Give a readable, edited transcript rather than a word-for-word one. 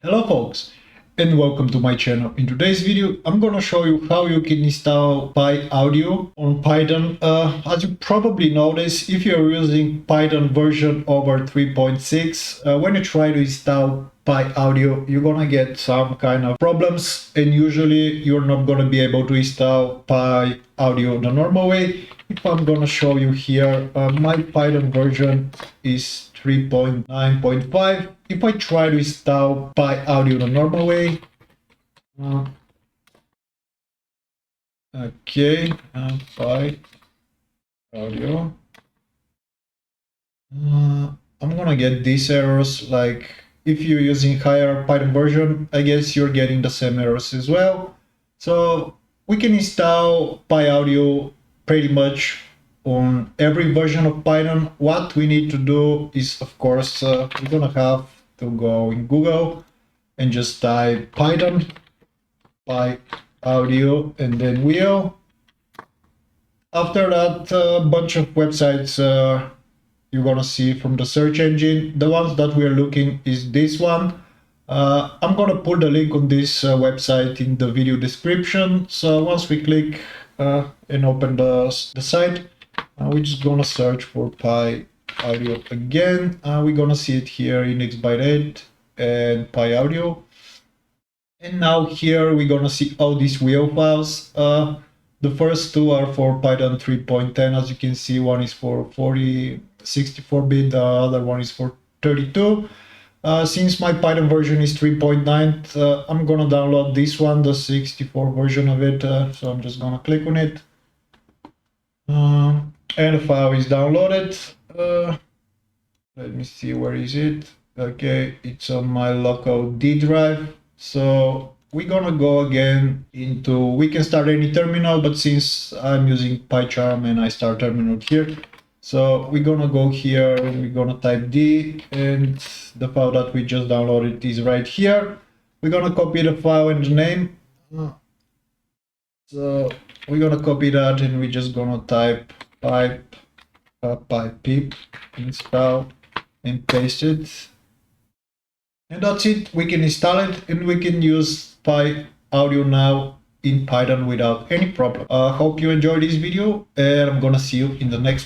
Hello folks, and welcome to my channel. In today's video I'm gonna show you how you can install Pyaudio on Python. As you probably noticed, if you're using Python version over 3.6, when you try to install Pyaudio, you're gonna get some kind of problems, and usually you're not gonna be able to install Pyaudio the normal way. If I'm gonna show you here, my Python version is 3.9.5. If I try to install Pyaudio the normal way, okay, Pyaudio, I'm gonna get these errors. Like if you're using higher Python version, I guess you're getting the same errors as well. So we can install Pyaudio pretty much on every version of Python. What we need to do is, of course, we're gonna have to go in Google and just type Python, Pyaudio, and then wheel. After that, a bunch of websites you're gonna see from the search engine. The ones that we are looking is this one. I'm gonna put the link on this website in the video description. So once we click and open the site, we're just gonna search for Pyaudio again. We're gonna see it here, index byte 8 and Pyaudio. And now here we're gonna see all these wheel files. The first two are for Python 3.10. As you can see, one is for 64-bit, the other one is for 32. Since my Python version is 3.9, I'm gonna download this one, the 64 version of it. So I'm just gonna click on it. And the file is downloaded. Let me see, where is it? Okay, it's on my local D drive. So we're gonna go again into, we can start any terminal, but since I'm using PyCharm and I start terminal here, so we're gonna go here and we're gonna type D, and the file that we just downloaded is right here. We're gonna copy the file and the name. So we're gonna copy that and we're just gonna type pip install and paste it. And that's it. We can install it and we can use Pyaudio now in Python without any problem. Hope you enjoyed this video, and I'm gonna see you in the next one.